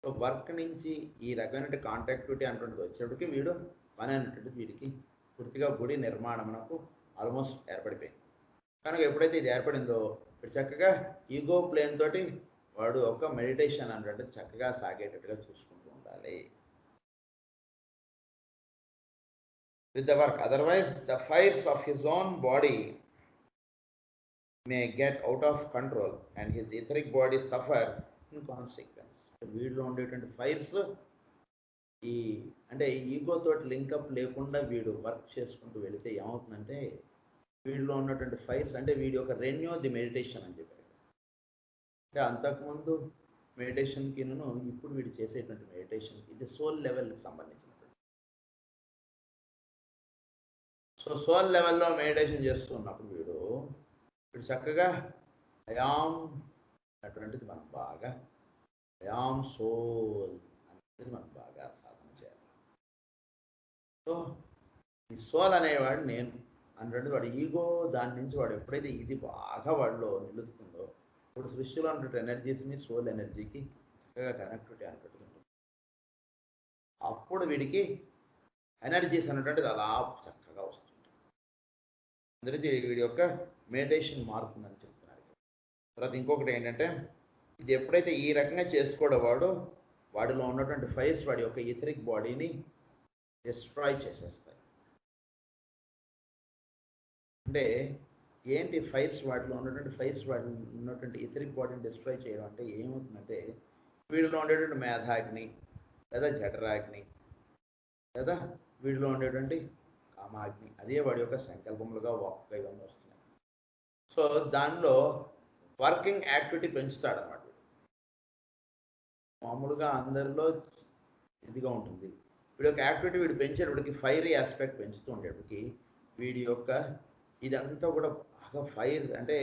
So work నుంచి ఈ రకమైన కాంటాక్టివిటీ అనేటువంటిది వచ్చేప్పటికి వీడు పని అనేటువంటిది వీడికి పూర్తిగా గుడి నిర్మాణమునకు ఆల్మోస్ట్ ఏర్పడిపోయింది. కనుక ఎప్పుడైతే ఇది ఏర్పడిందో ఇప్పుడు చక్కగా ఈగో ప్లేన్ తోటి వాడు ఒక మెడిటేషన్ అనేటువంటిది చక్కగా సాగేటట్టుగా చూసుకుంటూ ఉండాలి with the work. Otherwise, the fires of his own body may get out of control and his etheric body suffer in consequence. వీడిలో ఉండేటువంటి ఫైర్స్ ఈ అంటే ఈగో తోటి లింకప్ లేకుండా వీడు వర్క్ చేసుకుంటూ వెళితే ఏమవుతుందంటే వీడిలో ఉన్నటువంటి ఫైర్స్ అంటే వీడి యొక్క రెన్యూ ది మెడిటేషన్ అని చెప్పారు. అంటే అంతకుముందు మెడిటేషన్కి ఇప్పుడు వీడు చేసేటువంటి మెడిటేషన్కి ఇది సోల్ లెవెల్కి సంబంధించినటువంటి. సో సోల్ లెవెల్లో మెడిటేషన్ చేస్తున్నప్పుడు వీడు చక్కగా అయామ్ అటువంటిది మనం బాగా అయామ్ సోల్ అనేది మనం బాగా సాధన చేయాలి. సో ఈ సోల్ అనేవాడు నేను అన్నట్టు వాడు ఈగో దాని నుంచి వాడు ఎప్పుడైతే ఇది బాగా వాడిలో నిలుస్తుందో ఇప్పుడు సృష్టిలో ఉన్నటువంటి ఎనర్జీస్ని సోల్ ఎనర్జీకి చక్కగా కనెక్టివిటీ అన్నట్టు ఉంటుంది. అప్పుడు వీడికి ఎనర్జీస్ అన్నటువంటిది అలా చక్కగా వస్తుంది. అందుకే వీడి యొక్క మెడిటేషన్ మారుతుందని చెప్తున్నారు. తర్వాత ఇంకొకటి ఏంటంటే ఇది ఎప్పుడైతే ఈ రకంగా చేసుకోవడం వాడిలో ఉన్నటువంటి ఫైర్స్ వాడి యొక్క ఇథరిక్ బాడీని డిస్ట్రాయ్ చేసేస్తాయి. అంటే ఏంటి ఫైర్స్ వాటిలో ఉన్నటువంటి ఫైర్స్ వాటిలో ఉన్నటువంటి ఇథరిక్ బాడీని డిస్ట్రాయ్ చేయడం అంటే ఏమవుతుందంటే వీడిలో ఉండేటువంటి మేధాగ్ని లేదా జఠరాగ్ని లేదా వీడిలో ఉండేటువంటి కామాగ్ని అదే వాడి యొక్క సంకల్పములుగా వాక్గా ఇవన్నీ వస్తున్నాయి. సో దానిలో వర్కింగ్ యాక్టివిటీ పెంచుతాడు అన్నమాట. మామూలుగా అందరిలో ఇదిగా ఉంటుంది, వీడి యొక్క యాక్టివిటీ వీడు పెంచేటప్పటికి ఫైరీ ఆస్పెక్ట్ పెంచుతూ ఉండేటప్పటికి వీడి యొక్క ఇదంతా కూడా బాగా ఫైర్ అంటే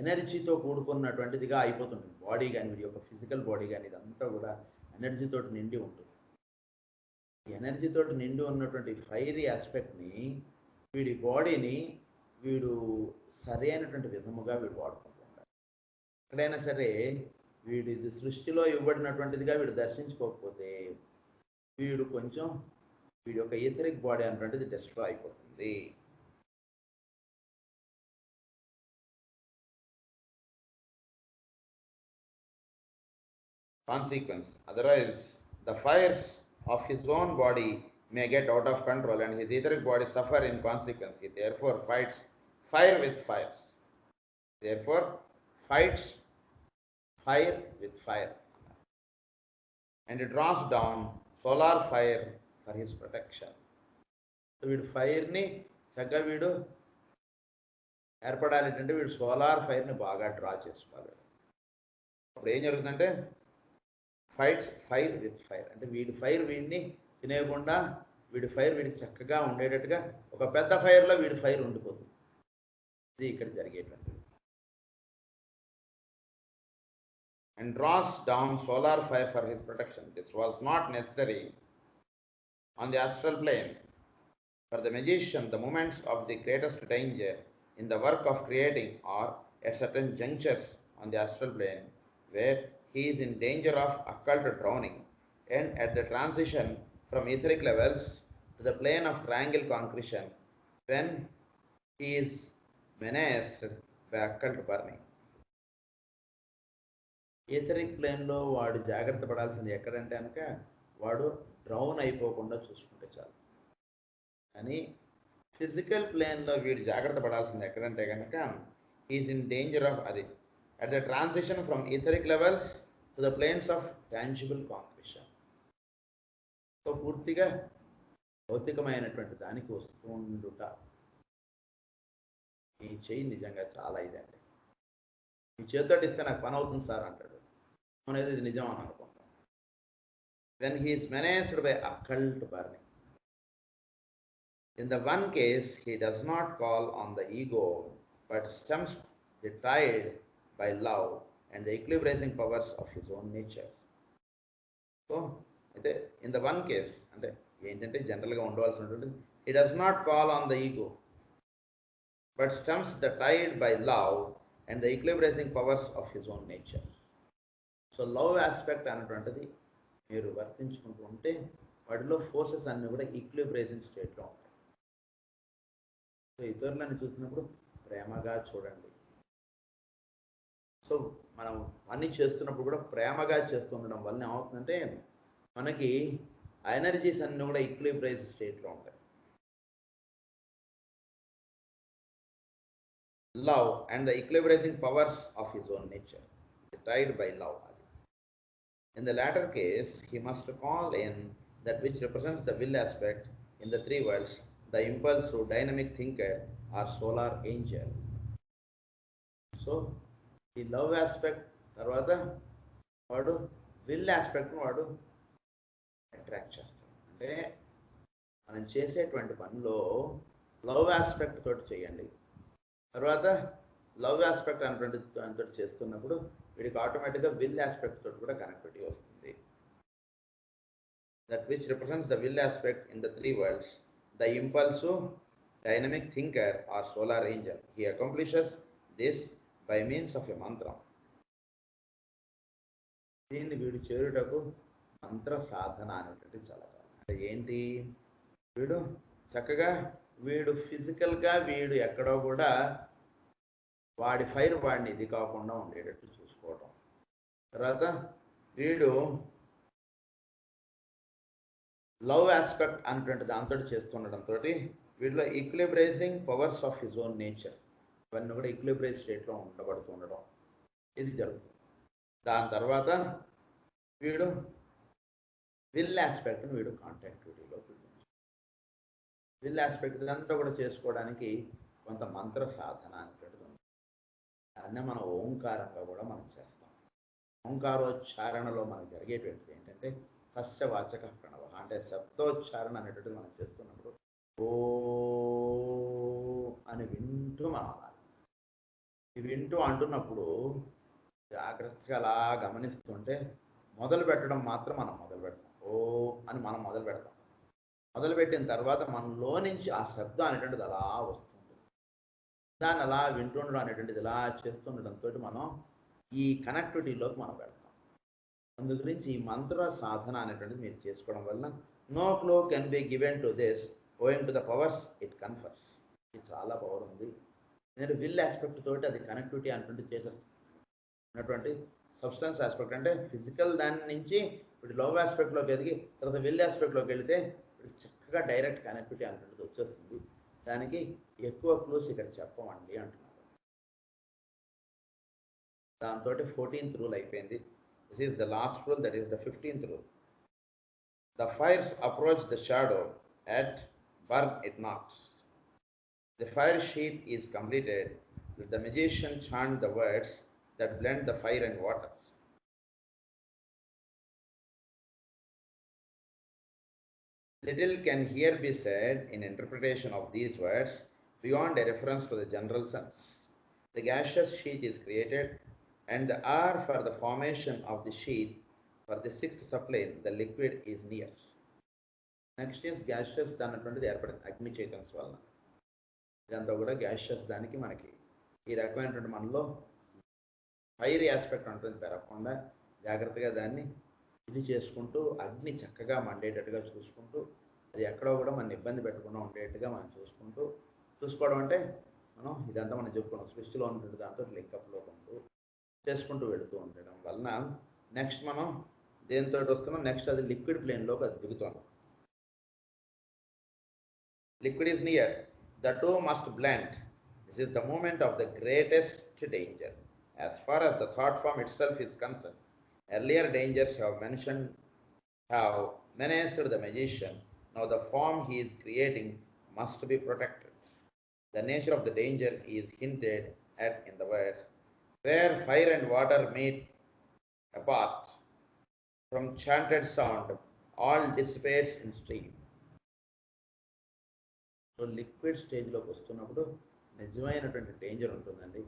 ఎనర్జీతో కూడుకున్నటువంటిదిగా అయిపోతుంది. బాడీ కానీ వీడి యొక్క ఫిజికల్ బాడీ కానీ ఇదంతా కూడా ఎనర్జీతో నిండి ఉంటుంది. ఈ ఎనర్జీతో నిండి ఉన్నటువంటి ఫైరీ ఆస్పెక్ట్ని వీడి బాడీని వీడు సరైనటువంటి విధముగా వీడు వాడుకుంటూ ఉంటాడు. ఎక్కడైనా సరే వీడు ఇది సృష్టిలో ఇవ్వబడినటువంటిదిగా వీడు దర్శించుకోకపోతే వీడు కొంచెం వీడి యొక్క ఈథరిక్ బాడీ అనేటువంటిది డిస్ట్రాయ్ అయిపోతుంది. Consequence. Otherwise, the fires of his own body may get out of control and his etheric body suffer in consequence. He therefore fights fire with fire. Therefore, fights fire with fire. And it draws down solar fire for his protection. So, వీడు ఫైర్ని చక్కగా వీడు ఏర్పడాలంటే వీడు solar ఫైర్ని బాగా draw చేసుకోవాలి. అప్పుడు ఏం జరుగుతుందంటే fights fire with fire అంటే వీడి ఫైర్ వీడిని తినేయకుండా వీడి ఫైర్ వీడికి చక్కగా ఉండేటట్టుగా ఒక పెద్ద ఫైర్లో వీడి ఫైర్ ఉండిపోతుంది. ఇది ఇక్కడ జరిగేటువంటి. And draws down solar fire for his protection. This was not necessary on the astral plane. For the magician, the moments of the greatest danger in the work of creating are at certain junctures on the astral plane where he is in danger of occult drowning, and at the transition from etheric levels to the plane of triangle concretion when he is menaced by occult burning. Etheric ప్లేన్లో వాడు జాగ్రత్త పడాల్సింది ఎక్కడంటే కనుక వాడు drown అయిపోకుండా చూసుకుంటే చాలు. కానీ ఫిజికల్ ప్లేన్లో వీడు జాగ్రత్త పడాల్సింది ఎక్కడంటే కనుక ఈజ్ ఇన్ డేంజర్ ఆఫ్ అది at the transition from etheric levels to the planes of tangible concretion. So పూర్తిగా భౌతికమైనటువంటి దానికి వస్తుండుట. ఈ చెయ్యి నిజంగా చాలా ఇదండి. ఈ చేతితో ఇస్తే నాకు పని అవుతుంది సార్ అంటాడు. అనేది ఇది నిజం అని అనుకుంటాం. When he is menaced by occult burning. In the one case, he does not call on the ego, but stems the tide by love and the equilibrizing powers of his own nature. So, in the one case, అంటే ఏంటంటే జనరల్గా ఉండవలసినటువంటి he does not call on the ego, but stems the tide by love and the equilibrizing powers of his own nature. So, love aspect అనేటువంటిది మీరు వర్తించుకుంటూ ఉంటే వాటిలో forces అన్నీ కూడా ఈక్విలిబ్రేషన్ స్టేట్లో ఉంటాయి. సో ఇతరులను చూసినప్పుడు ప్రేమగా చూడండి. సో మనం అన్నీ చేస్తున్నప్పుడు కూడా ప్రేమగా చేస్తుండడం వల్ల ఏమవుతుందంటే మనకి ఎనర్జీస్ అన్నీ కూడా ఈక్విలిబ్రేజ్ స్టేట్లో ఉంటాయి. Love and the equilibrating powers of his own nature, tied by love. In the latter case, he must call in that which represents the will aspect in the three worlds, the impulse to dynamic thinker or solar angel. So, the love aspect, తర్వాత వాడు will ఆస్పెక్ట్ను వాడు attract చేస్తాడు. అంటే మనం చేసేటువంటి పనిలో love aspect తోటి చేయండి. తర్వాత లవ్ ఆస్పెక్ట్ అనేటువంటి దాంతో చేస్తున్నప్పుడు వీడికి ఆటోమేటిక్గా విల్ ఆస్పెక్ట్ తోటి కూడా కనెక్టివిటీ వస్తుంది. That which represents the will aspect in the three worlds, the impulsive dynamic thinker or solar angel. He accomplishes this by means of a mantram. దీన్ని వీడు చేరుటకు మంత్ర సాధన అనేటువంటి చాలా కావాలి. అంటే ఏంటి, వీడు చక్కగా వీడు ఫిజికల్గా వీడు ఎక్కడో కూడా వాడి ఫైర్ వాడిని ఇది కాకుండా ఉండేటట్టు చూసుకోవటం. తర్వాత వీడు లవ్ ఆస్పెక్ట్ అనేటువంటి దాంతో చేస్తుండటంతో వీటిలో equilibrising powers of his own nature ఇవన్నీ కూడా ఈక్విలిబ్రైజ్ స్టేట్లో ఉండబడుతుండడం ఇది జరుగుతుంది. దాని తర్వాత వీడు విల్ ఆస్పెక్ట్ని వీడు కాంటాక్టివిటీలో విల్ ఆస్పెక్ట్ ఇదంతా కూడా చేసుకోవడానికి కొంత మంత్ర సాధన అనేటువంటిది ఉంది. దాన్నే మనం ఓంకారంగా కూడా మనం చేస్తాం. ఓంకారోచ్చారణలో మనకు జరిగేటువంటిది ఏంటంటే తస్య వాచక ప్రణవ, అంటే శబ్దోచ్చారణ అనేటువంటిది మనం చేస్తున్నప్పుడు ఓ అని వింటూ మనం అనాలి. ఈ వింటూ అంటున్నప్పుడు జాగ్రత్తగా అలా గమనిస్తుంటే మొదలు పెట్టడం మాత్రం మనం మొదలు పెడతాం. ఓ అని మనం మొదలు పెడతాం. మొదలుపెట్టిన తర్వాత మనలో నుంచి ఆ శబ్దం అనేటువంటిది అలా వస్తుంది. దాన్ని అలా వింటుండడం అనేటువంటిది ఇలా చేస్తుండడంతో మనం ఈ కనెక్టివిటీలోకి మనం పెడతాం. అందు గురించి ఈ మంత్ర సాధన అనేటువంటిది మీరు చేసుకోవడం వల్ల no clue can be given to this owing to the powers it confers. ఇది చాలా పవర్ ఉంది. నేను విల్ ఆస్పెక్ట్ తోటి అది కనెక్టివిటీ అనేటువంటిది చేసేస్తాను. ఉన్నటువంటి సబ్స్టెన్స్ ఆస్పెక్ట్ అంటే ఫిజికల్ దాని నుంచి ఇప్పుడు లవ్ ఆస్పెక్ట్లోకి ఎదిగి తర్వాత విల్ ఆస్పెక్ట్లోకి వెళితే చక్కగా డైరెక్ట్ కనెక్టివిటీ అనేటువంటిది వచ్చేస్తుంది. దానికి ఎక్కువ క్లూస్ ఇక్కడ చెప్పమండి అంటున్నారు. దాంతో 14th రూల్ అయిపోయింది. This is the last rule, that is the 15th rule. The fires approach the shadow at burn it knots. The fire sheet is completed. The magician chant the words that blend the fire and water. Little can here be said in interpretation of these words beyond a reference to the general sense. The gaseous sheet is created, and the hour for the formation of the sheet for the sixth subplane, the liquid, is near. Next is gaseous దానటువంటిది ఏర్పడింది అగ్ని చైతన్యం వల్ల. ఇదంతా కూడా gaseous దానికి మనకి ఈ రకమైనటువంటి మనలో ఫైర్ ఆస్పెక్ట్ ఉంటుంది పెరగకుండా జాగ్రత్తగా దాన్ని ఇది చేసుకుంటూ అగ్ని చక్కగా మండేటట్టుగా చూసుకుంటూ అది ఎక్కడో కూడా మన ఇబ్బంది పెట్టకుండా ఉండేట్టుగా మనం చూసుకోవడం అంటే మనం ఇదంతా మనం చెప్పుకున్నాం. స్విచ్లో ఉంటుంది దాంతో లింకప్లో ఉంటూ చేసుకుంటూ వెళుతూ ఉండడం వలన నెక్స్ట్ మనం దేనితో వస్తున్నాం, నెక్స్ట్ అది లిక్విడ్ ప్లేన్లోకి అది దిగుతాం. Liquid is near, the two must blend. This is the moment of the greatest danger. As far as the thought form itself is concerned, earlier dangers have menaced the magician. Now the form he is creating must be protected. The nature of the danger is hinted at in the words, where fire and water meet apart from chanted sound, all dissipates in stream. So liquid stage లోకి వస్తున్నప్పుడు నిజమైనటువంటి danger ఉంటుందండి.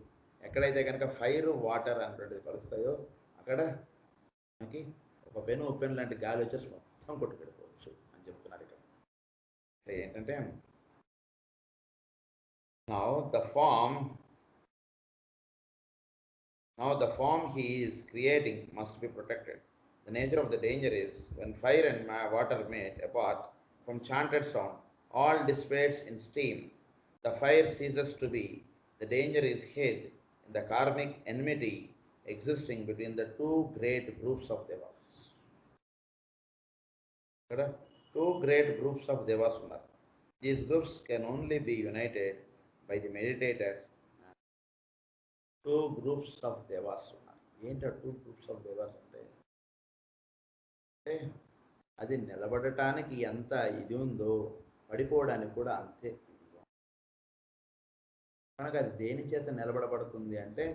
ఎక్కడైతే కనుక fire water అనేటువంటిది కలుస్తాయో అక్కడ మనకి ఒక పెను లాంటి గాలి వచ్చేసి మొత్తం కొట్టుకెళ్ళిపోవచ్చు అని చెప్తున్నారు ఇక్కడ. ఏంటంటే now the form he is creating must be protected. The nature of the danger is when fire and water meet apart from chanted sound, all dissipates in steam. The fire ceases to be. The danger is hid in the karmic enmity existing between the two great groups of devas. Two great groups of devas uన్నారు. These groups can only be united by the meditator. Two groups of devas ఉన్నారు. ఏంటో two groups of devas అంటే అది నిలబడటానికి ఎంత ఇది ఉందో పడిపోవడానికి కూడా అంతే ఇదిగా. కనుక అది దేని చేత నిలబడబడుతుంది అంటే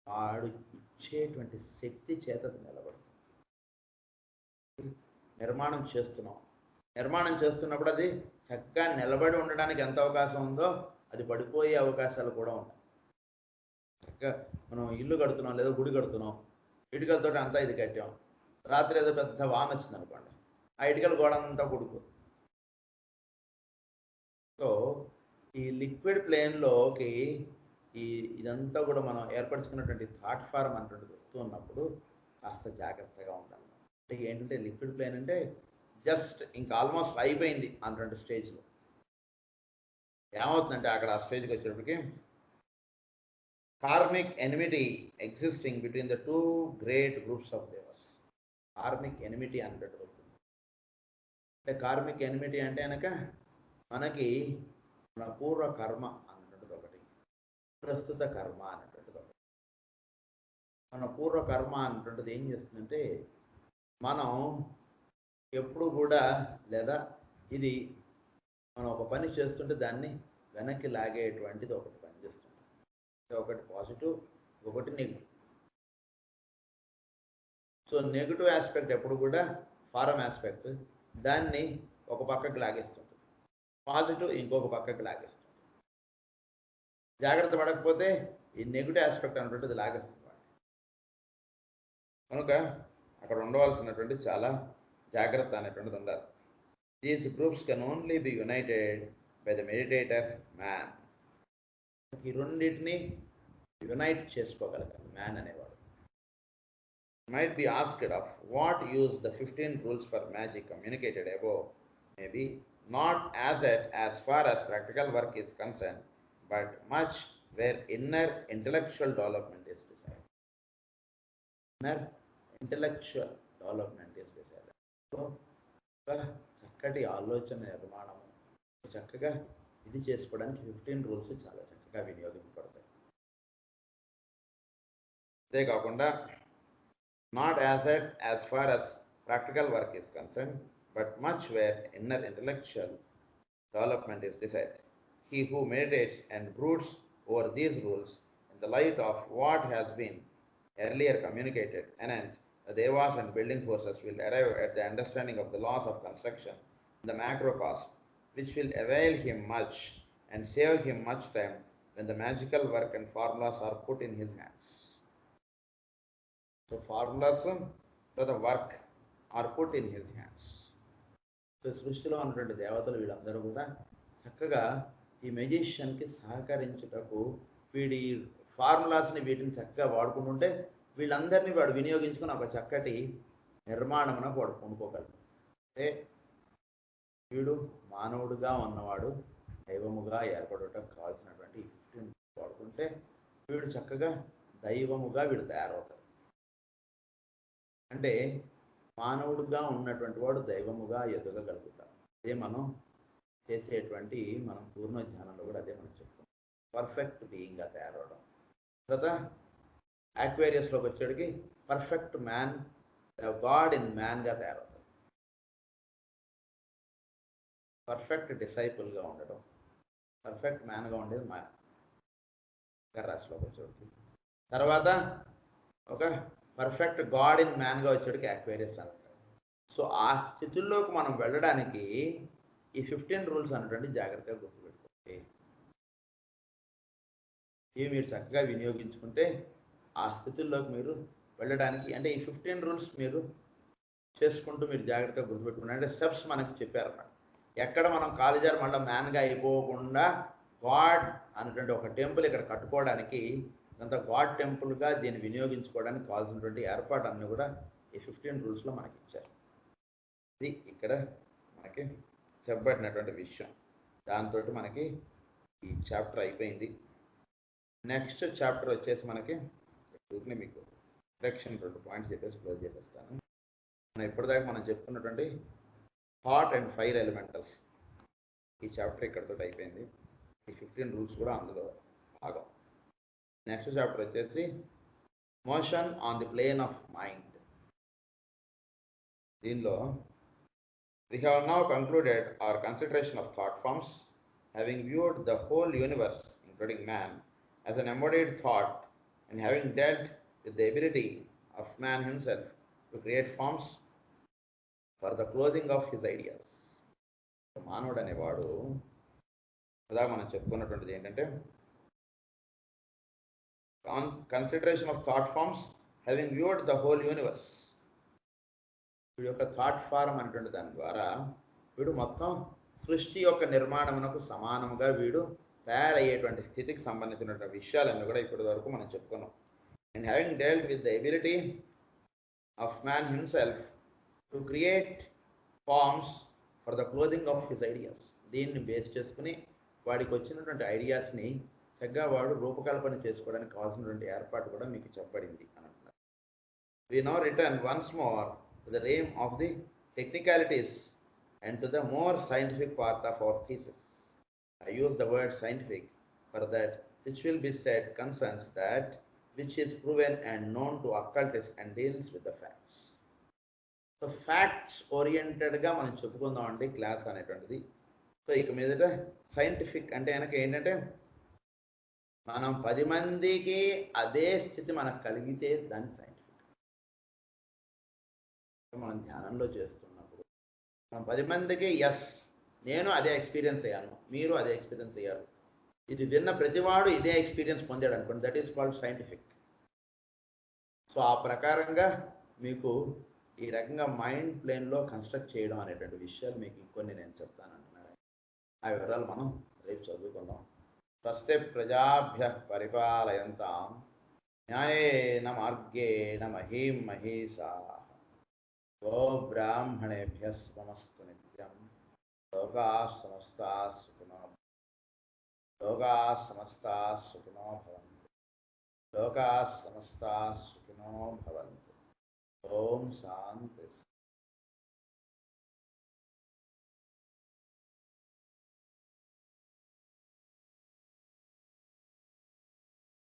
వాడు ఇచ్చేటువంటి శక్తి చేత నిలబడుతుంది. నిర్మాణం చేస్తున్నప్పుడు అది చక్కగా నిలబడి ఉండడానికి ఎంత అవకాశం ఉందో అది పడిపోయే అవకాశాలు కూడా ఉన్నాయి. చక్కగా మనం ఇల్లు కడుతున్నాం లేదా గుడి కడుతున్నాం, ఇటుకలతో అంతా ఇది కట్టాం, రాత్రి ఏదో పెద్ద వాన వచ్చింది అనుకోండి, ఆ ఇటుకల గోడ అంతా కొడుకుతుంది. సో ఈ లిక్విడ్ ప్లేన్లోకి ఇదంతా కూడా మనం ఏర్పరచుకున్నటువంటి థాట్ ఫార్మ్ అన్నటువంటిది వస్తూ ఉన్నప్పుడు కాస్త జాగ్రత్తగా ఉండాలి. అంటే ఏంటంటే లిక్విడ్ ప్లేన్ అంటే జస్ట్ ఇంకా ఆల్మోస్ట్ అయిపోయింది అన్నటువంటి స్టేజ్లో ఏమవుతుందంటే అక్కడ ఆ స్టేజ్కి వచ్చేటప్పటికి karmic enmity existing between the two great groups of దేవర్స్. Karmic enmity అన్నట్టు అవుతుంది. అంటే కార్మిక్ ఎనిమిటీ అంటే కనుక మనకి మన పూర్వ కర్మ అన్నటువంటిది ఒకటి, ప్రస్తుత కర్మ అన్నటువంటిది ఒకటి. మన పూర్వ కర్మ అన్నటువంటిది ఏం చేస్తుందంటే మనం ఎప్పుడు కూడా లేదా ఇది మనం ఒక పని చేస్తుంటే దాన్ని వెనక్కి లాగేటువంటిది ఒకటి పనిచేస్తుంది. ఒకటి పాజిటివ్, ఒకటి నెగిటివ్. సో నెగిటివ్ ఆస్పెక్ట్ ఎప్పుడు కూడా ఫారం ఆస్పెక్ట్ దాన్ని ఒక పక్కకి లాగేస్తుంటుంది, పాజిటివ్ ఇంకొక పక్కకి లాగేస్తుంది. జాగ్రత్త పడకపోతే ఈ నెగిటివ్ ఆస్పెక్ట్ అన్నటువంటిది లాగేస్తుంది. కనుక అక్కడ ఉండవలసినటువంటి చాలా జాగ్రత్త అనేటువంటిది ఉండాలి. These groups can only be united by the meditator man. ఈ రెండింటిని యునైట్ చేసుకోగలగాలి మ్యాన్ అనేవాడు. Might be asked of what use the 15 rules for magic communicated above may be not as far as practical work is concerned, but much where inner intellectual development is desired. Inner intellectual development is desired. So చక్కటి ఆలోచన నిర్మాణము చక్కగా ఇది చేసుకోవడానికి 15 rules చాలా చక్కగా వినియోగింపబడతాయి. అంతేకాకుండా not as far as practical work is concerned, but much where inner intellectual development is desired. He who meditates and broods over these rules in the light of what has been earlier communicated, and the devas and building forces will arrive at the understanding of the laws of construction in the macrocosm, which will avail him much and save him much time when the magical work and formulas are put in his hands. So formulas for the work are put in his hands. So సృష్టిలో ఉన్నటువంటి దేవతలు వీళ్ళందరూ కూడా చక్కగా ఈ మెజిషియన్కి సహకరించుటకు వీడి ఫార్ములాస్ని వీటిని చక్కగా వాడుకుంటుంటే వీళ్ళందరినీ వాడు వినియోగించుకుని ఒక చక్కటి నిర్మాణమునకు వాడు కొనుక్కోగలడు. అంటే వీడు మానవుడుగా ఉన్నవాడు దైవముగా ఏర్పడటకు కావాల్సినటువంటి 15 వాడుకుంటే వీడు చక్కగా దైవముగా వీడు తయారవుతాడు. అంటే మానవుడుగా ఉన్నటువంటి వాడు దైవముగా ఎదగగలుగుతాడు. అదే మనం చేసేటువంటి మనం పూర్ణ ధ్యానంలో కూడా అదే మనం చెప్తాం, పర్ఫెక్ట్ బీయింగ్గా తయారవడం. తర్వాత యాక్వేరియస్లోకి వచ్చేటికి పర్ఫెక్ట్ మ్యాన్, గాడ్ ఇన్ మ్యాన్గా తయారవుతాడు. పర్ఫెక్ట్ డిసైపుల్గా ఉండడం, పర్ఫెక్ట్ మ్యాన్గా ఉండేది మా రాశిలోకి వచ్చేటికి. తర్వాత ఒక పర్ఫెక్ట్ గాడ్ ఇన్ మ్యాన్గా వచ్చేటికి యాక్వేరియస్ అంటారు. సో ఆ స్థితుల్లోకి మనం వెళ్ళడానికి ఈ 15 రూల్స్ అన్నటువంటి జాగ్రత్తగా గుర్తుపెట్టుకోండి. ఇవి మీరు చక్కగా వినియోగించుకుంటే ఆ స్థితుల్లోకి మీరు వెళ్ళడానికి, అంటే ఈ 15 రూల్స్ మీరు చేసుకుంటూ మీరు జాగ్రత్తగా గుర్తుపెట్టుకుంటే అంటే స్టెప్స్ మనకి చెప్పారన్నమాట. ఎక్కడ మనం కాలేజారు మళ్ళీ మ్యాన్గా అయిపోకుండా గాడ్ అనేటువంటి ఒక టెంపుల్ ఇక్కడ కట్టుకోవడానికి, అంత గాడ్ టెంపుల్గా దీన్ని వినియోగించుకోవడానికి కావాల్సినటువంటి ఏర్పాటు అన్నీ కూడా ఈ 15 రూల్స్లో మనకి ఇచ్చారు. ఇది ఇక్కడ మనకి చెప్పబడినటువంటి విషయం. దాంతో మనకి ఈ చాప్టర్ అయిపోయింది. నెక్స్ట్ చాప్టర్ వచ్చేసి మనకి మీకు ఇంట్రడక్షన్ 2 పాయింట్స్ చెప్పేసి క్లోజ్ చేసేస్తాను. ఇప్పటిదాకా మనం చెప్పుకున్నటువంటి హాట్ అండ్ ఫైర్ ఎలిమెంటల్స్ ఈ చాప్టర్ ఇక్కడితో అయిపోయింది. ఈ 15 రూల్స్ కూడా అందులో భాగం. నెక్స్ట్ చాప్టర్ వచ్చేసి motion on the plane of mind. దీనిలో we have now concluded our consideration of thought forms, having viewed the whole universe, including man, as an embodied thought, and having dealt with the ability of man himself to create forms for the clothing of his ideas. మానవుడు అనేవాడు అలా మనం చెప్పుకున్నటువంటిది ఏంటంటే consideration of thought forms having viewed the whole universe. వీడి యొక్క thought form అనేటువంటి దాని ద్వారా వీడు మొత్తం సృష్టి యొక్క నిర్మాణమునకు సమానముగా వీడు తయారయ్యేటువంటి స్థితికి సంబంధించినటువంటి విషయాలన్నీ కూడా ఇప్పటి వరకు మనం చెప్పుకున్నాం. And having dealt with the ability of man himself to create forms for the clothing of his ideas. దీన్ని బేస్ చేసుకుని వాడికి వచ్చినటువంటి ఐడియాస్ని చక్కగా వాడు రూపకల్పన చేసుకోవడానికి కావాల్సినటువంటి ఏర్పాటు కూడా మీకు చెప్పబడింది అని అంటున్నారు. We now return once more to the realm of the technicalities and to the more scientific part of our thesis. I use the word scientific for that which will be said concerns that which is proven and known to occultists and deals with the facts. So facts orientedగా మనం చెప్పుకుందామండి class అనేటువంటిది. So ఇక మీదట scientific అంటే కనుక ఏంటంటే మనం 10 మందికి అదే స్థితి మనకు కలిగితే దాన్ని సైంటిఫిక్. మనం ధ్యానంలో చేస్తున్నప్పుడు మనం 10 మందికి ఎస్ నేను అదే ఎక్స్పీరియన్స్ అయ్యాను, మీరు అదే ఎక్స్పీరియన్స్ అయ్యారు, ఇది విన్న ప్రతివాడు ఇదే ఎక్స్పీరియన్స్ పొందాడు అనుకోండి, that is called scientific. So ఆ ప్రకారంగా మీకు ఈ రకంగా మైండ్ ప్లేన్లో కన్స్ట్రక్ట్ చేయడం అనేటువంటి విషయాలు మీకు ఇంకొన్ని నేను చెప్తాను అంటున్నాను. ఆ వివరాలు మనం రేపు చదువుకుందాం. స్వస్తి ప్రజాభ్యః పరిపాలయంతాం న్యాయేన మార్గేణ మహీం మహీషాః గోబ్రాహ్మణేభ్యः శుభమస్తు నిత్యం. లోకాః సమస్తాః సుఖినో భవంతు. లోకాః సమస్తాః సుఖినో భవంతు. ఓం శాంతి.